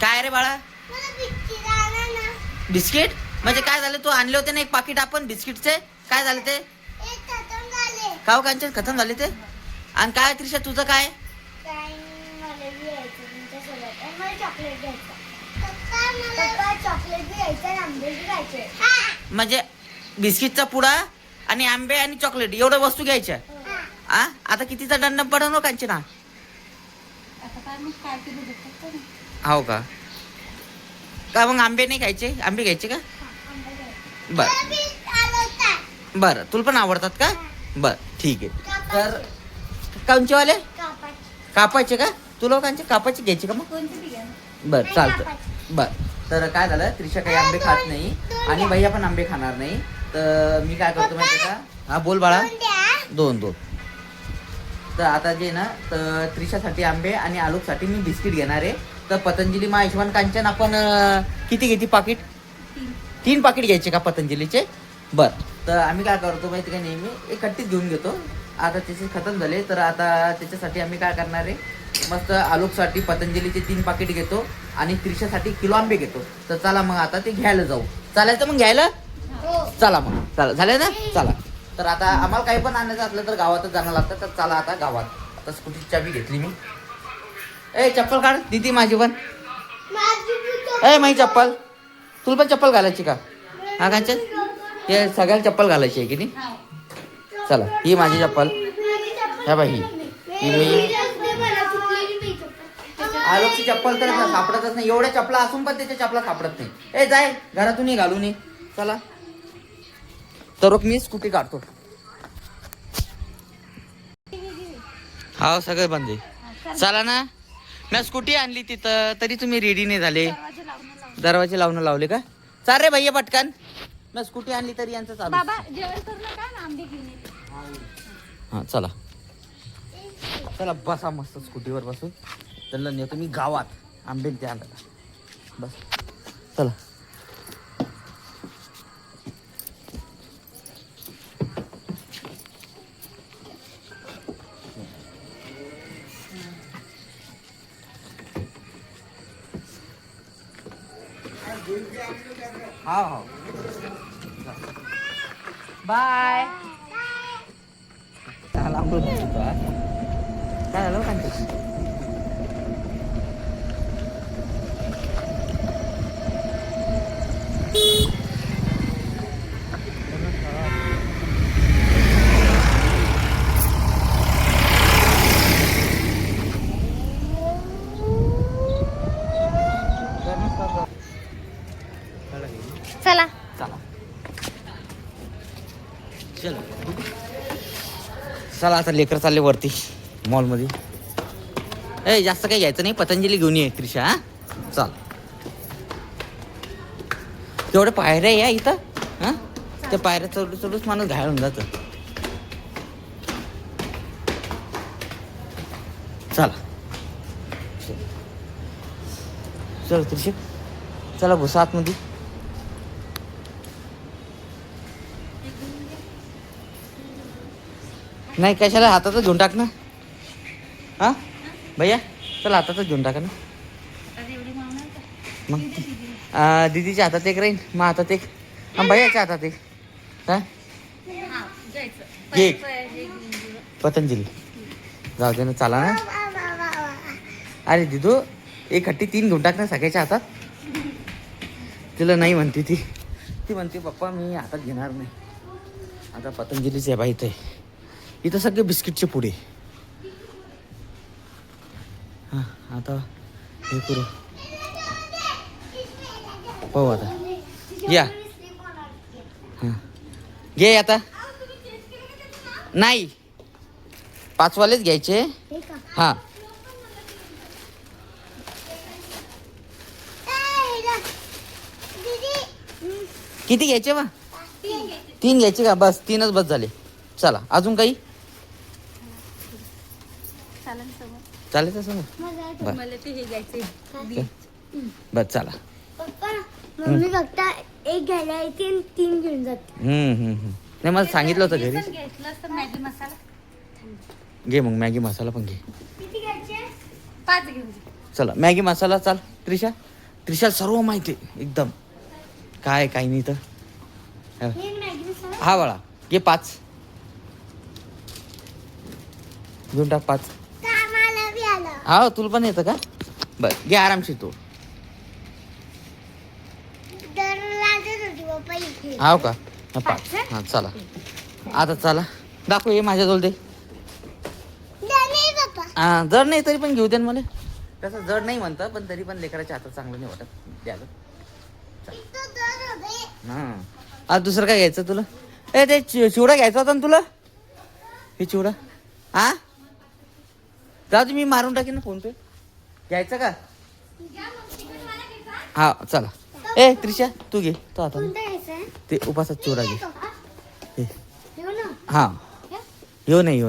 काय रे बाळा? बिस्किट म्हणजे काय झालं? तू आणले होते ना एक पाकिट आपण बिस्किटचे, काय झाले ते? काव कांचे खतम झाले ते. आणि काय त्रिशा तुझं काय? म्हणजे बिस्किटचा पुडा आणि आंबे आणि चॉकलेट एवढ्या वस्तू घ्यायच्या. आता कितीचा दंड पडन कांचे ना? हो का? का मग आंबे नाही खायचे? आंबे घ्यायचे का? बर बर, तुला पण आवडतात का? बर ठीक आहे. तर कांचेवाले कापायचे का? तुला कांचे कापायचे घ्यायचे का मग? बर चालतं. बर तर काय झालं, त्रिशा काही आंबे खात नाही आणि भैया पण आंबे खाणार नाही. तर मी काय करतो माहिती का? हा बोल बाळा. दोन. तर आता जे ना, तर त्रिशासाठी आंबे आणि आलोकसाठी मी बिस्किट घेणार आहे. तर पतंजली मा हिशोबान कांचन आपण किती घेते पाकिट? 3 पाकिट घ्यायचे का पतंजलीचे? बर तर आम्ही काय करतो माहिती का, नेहमी एकट्टीच घेऊन घेतो. आता त्याचे खतम झाले तर आता त्याच्यासाठी आम्ही काय करणार आहे, मस्त आलोकसाठी पतंजलीचे 3 पाकिट घेतो आणि त्रिशासाठी किलो आंबे घेतो. तर चला मग आता ते घ्यायला जाऊ. चालायचं मग घ्यायला? चला मग, चला झालं ना, चला. तर आता आम्हाला काही पण आणायचं असलं तर गावातच जाणं लागतं. तर चला आता गावात. आता स्कूटीची चाबी घेतली मी. ए चप्पल काढ दीदी माझी पण. ए माझी चप्पल. तुला पण चप्पल घालायची का? हा कांचन, हे सगळ्याला चप्पल घालायची आहे की नाही? चला ही माझी चप्पल. ह्या बाई ही मी. आलोकची चप्पल तर सापडतच नाही. एवढ्या चपला असून पण त्याच्या चपला सापडत नाही. ए जाय घरातूनही घालून ये. चला तर मी स्कूटी काढतो. हा सगळं बंद आहे. चला ना, मी स्कूटी आणली तिथं तरी तुम्ही रेडी नाही झाले. दरवाजे लावून लावले का? चाल रे भैया पटकन. मी स्कूटी आणली तरी यांचं चालू. हा चला चला बसा मस्त स्कूटीवर बसून. त्याला नेतो मी गावात आंबे ते आणायला. बस चला. हा बाय. काय झालं का? चला चला चला आता लेकर चालले वरती मॉलमध्ये. ए जास्त काही घ्यायचं नाही. पतंजली घेऊन ये त्रिशा. हा चाल. तेवढे पायऱ्या या इथं. हा त्या पायऱ्या चढूच माणूस घायल होऊन जातं. चला चल त्रिशा, चला भुसा आतमध्ये. नाही कशाला, हातातच घेऊन टाक ना. हा भैया चला हातातच घेऊन टाका ना. मग दीदीच्या हातात एक राहील, मग हातात एक, भैयाच्या हातात एक. हा घे पतंजली. जाऊ दे ना, चला ना. अरे दिदू एक हट्टी 3 घेऊन टाक ना सगळ्याच्या हातात. तिला नाही म्हणते ती म्हणते पप्पा मी हातात घेणार नाही. आता पतंजलीचे बाई इथं सगळे बिस्किटचे पुडे. हा आता हे करू पाहू आता. या हां घे आता. नाही 5 वालेच घ्यायचे. हां किती घ्यायचे बा? 3 घ्यायचे का? बस 3च बस झाले. चला अजून काही चालेल तसं मग. बस चला. मम्मी फक्त एक घ्यायला येते आणि 3 घेऊन जाते. नाही मला सांगितलं होतं घरी. घे मग मॅगी मसाला पण घे. किती घ्यायचे? 5 घेऊन. चला मॅगी मसाला चाल त्रिशा. त्रिशाला सर्व माहिती आहे एकदम. काय काही नाही तर. हे मॅगी सर हा बाळा घे 5 घेऊन टाक 5. कामाला बी आलं. हा तुला पण येतं का? बर घे आरामशीर तू. तर लाजत होती पप्पा इथे. हाव का? 5 हा चला आता चला दाखव. हे माझ्याजवळ दे. नाही पप्पा. हा जड नाही तरी पण घेऊ दे ना मला. तसं जड नाही म्हणतं पण तरी पण लेकराच्या हातात चांगलं नाही वाटत द्यायला. इथं दर होते. हा आज दुसरं काय घ्यायचं तुला? ए ते चिवडा घ्यायचा होता ना तुला. हे चिवडा हा जाऊ दे मी मारून टाकेन ना फोन पे. घ्यायचं का? हा चला. ए त्रिशा तू घे तो आता. कोणतं घ्यायचं? ते उपासात चिवडा घे. हे. घेऊ ना. हा येऊ नाही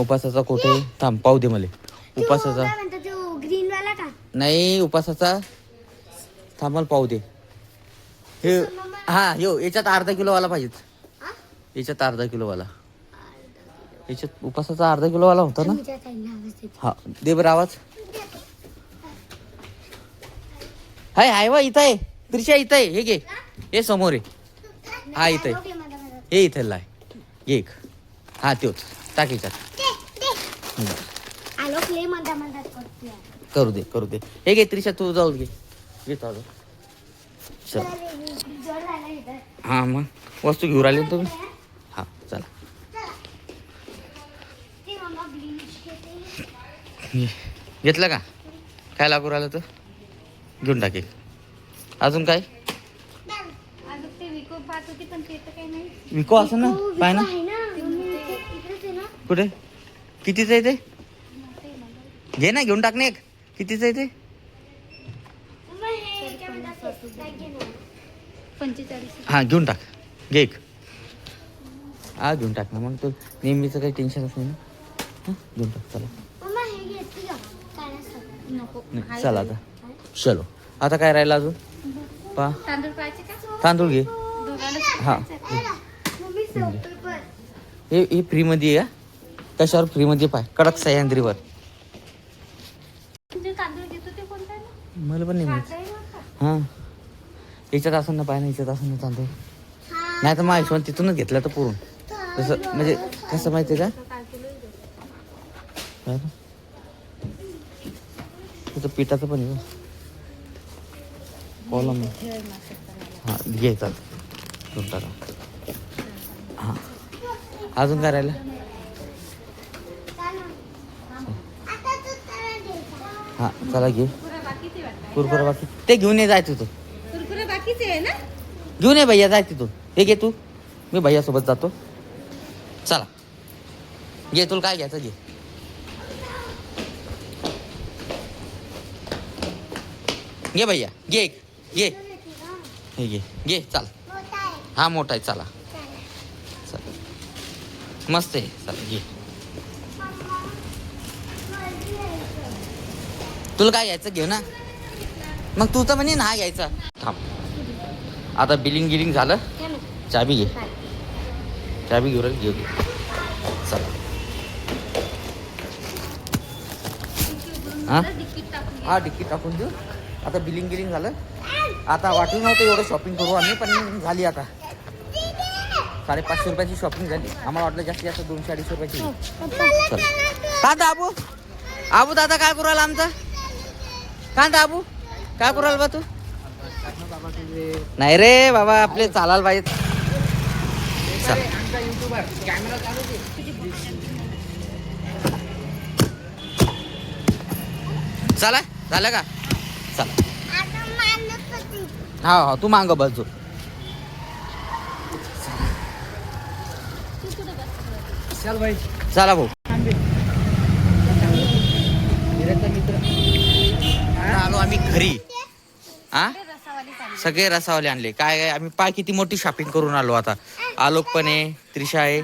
उपासाचा कोठे थांब पाहू दे मला. उपासाचा काय म्हणतो तो ग्रीन वाला का? नाही उपासाचा थांबल पाहू दे. हे हा याच्यात अर्धा किलोवाला पाहिजे. हा? याच्यात अर्धा किलोवाला. याच्यात उपासाचा अर्धा किलोवाला होता ना. तुमच्या ताईला आवाज देते. हा दे बरं आवाज. हाय वा इथं आहे. त्रिशा इथं आहे. हे घे हे समोर आहे. हा इथं आहे. ओके, मला बरं. हे इथे लाय एक. हा तोच टाक याच्यात. दे. आलो प्ले मधात करतोय. करू दे. हे घे त्रिशा तू जाऊ घे. घेतो चल. जड झालं इथं. हा मग वस्तू घेऊन राहिले ना तुम्ही. हा चला ते मम्मा ब्लीच घेते. घेतलं का? काय लागू राहिलं तर घेऊन टाके. अजून काय अजून ते विको पाहत होती पण ते तर काही नाही. विको असं ना पाय ना. आहे ना इकडेच आहे ना. कुठे कितीचं आहे ते? घे ना घेऊन टाक ना एक. कितीचं आहे ते? मम्मा हे याच्यामध्ये काय घे ना. 45. हा घेऊन टाक. घे एक. हा घेऊन टाक ना मग तो नेहमीचं काही टेन्शनच नाही ना. हा घेऊन टाक चला. मम्मा हे घेते का? काय नसतं. नको. नाही चला आता चलो. आता काय राहिलं अजून पा तांदूळ पाहिजे का? तांदूळ घे. हा मम्मी पेपर. हे फ्रीमध्ये आहे का? कशावर फ्रीमध्ये पाय कडक सह्याद्रीवर. तुझे तांदूळ घेतो ते कोणता आहे ना? मला पण नाही माहिती. काय नव्हता? हां याच्यात असं ना पाय ना याच्यात असं ना तांदूळ. नाही तर मग आयुष्मान तिथूनच घेतलं तर पुरून. तसं म्हणजे कसं माहिती आहे का? काय रे? तिथं पिठाचं पण आहे कॉलम. हां घ्यायचा घेऊन टाका. हां अजून काय राहिलं? हां चला घे. कुरकुरा बाकी ते घेऊन ये. जाय तिथून कुरकुरे बाकीचे आहे ना. घेऊन ये भैया. जाय तिथून. हे घे तू. मी भैयासोबत जातो. चला घे तुला काय घ्यायचं घे. घे भैया घे एक. घे हे घे चाल. हा मोठा आहे चला. चल मस्त आहे चला घे. तुला काय घ्यायचं घेऊ ना. मग तू तर म्हणे ना हा घ्यायचा. थांब आता बिलिंग झालं. चाबी घे. चाबी घेऊ रे. घेऊ चला. हा तिकीट टाकून देऊ. आता बिलिंग झालं. आता वाटलं नव्हतं एवढं शॉपिंग करू आम्ही पण झाली. आता 550 रुपयाची शॉपिंग झाली. आम्हाला वाटलं जास्तीत जास्त 200-250 रुपयाची. कांदा आबू दादा काय करू राहिला आमचा? कांदा आबू काय करू राहिला बा तू? नाही रे बाबा आपले चालायला पाहिजे. चला झालं का? चला हा तू मांग बस जो. चला भाऊ. आलो आम्ही घरी. हा सगळे रसावाले आणले. काय आम्ही पाय किती मोठी शॉपिंग करून आलो. आता आलोक पण आहे. त्रिशा आहे.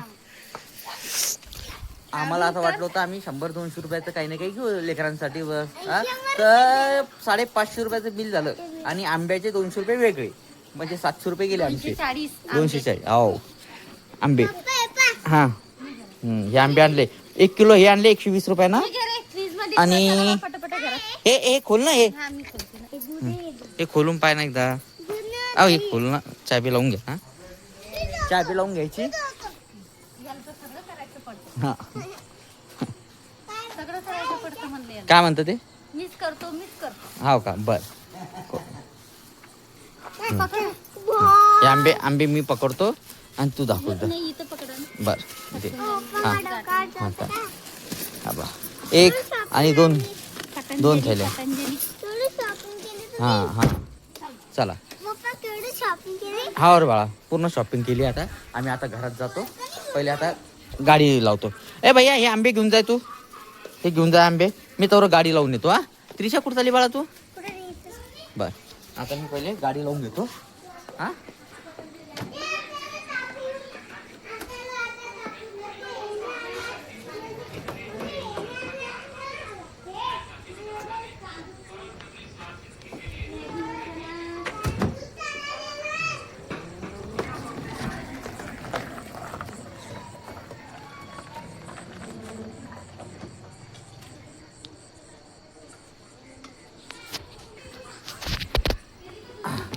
आम्हाला असं वाटलं होतं आम्ही 100-200 रुपयाचं काही ना काही घेऊ लेकरांसाठी बस. तर 550 रुपयाचं बिल झालं. आणि आंब्याचे 200 रुपये वेगळे म्हणजे 700 रुपये गेले आमचे. 240 हो आंबे. हा हे आंबे आणले 1 किलो. हे आणले 120 रुपये ना. आणि हे खोल ना. हे हे खोलून पाय ना एकदा. अहो हे खोल ना, चाबी लावून घ्या. हा चाबी लावून घ्यायची. हा सगळं करायचं पडतं म्हणले याला. काय म्हणतं ते? मीच करतो. हो का, बर. हे आंबे आंबे मी पकडतो आणि तू दाखवतो. नाही इथं पकडा ना. बर दे. हा हा बा. एक आणि दोन थैल्या. पतंजली. हा हा चला. शॉपिंग केली. हा रे बाळा, पूर्ण शॉपिंग केली. आता आम्ही आता घरात जातो. पहिले आता गाडी लावतो. ए भैया हे आंबे घेऊन जाय तू. हे घेऊन जा आंबे. मी तर गाडी लावून येतो. हा त्रिशा कुठं चालली बाळा तू? बर आता मी पहिले गाडी लावून घेतो. हा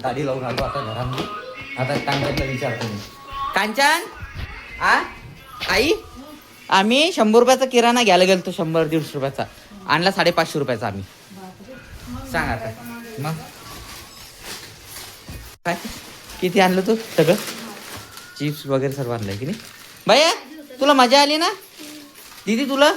गाडी लावून आलो आता घरामध्ये. आता कांचनला विचारतो मी. कांचन आई, आम्ही 100 रुपयाचा किराणा घ्यायला गेलो. 100-150 रुपयाचा आणला. 550 रुपयाचा आम्ही. सांग आता मग काय किती आणलं तू? सगळं चिप्स वगैरे सर्व आणलंय की नाही? भैया तुला मजा आली ना? दीदी तुला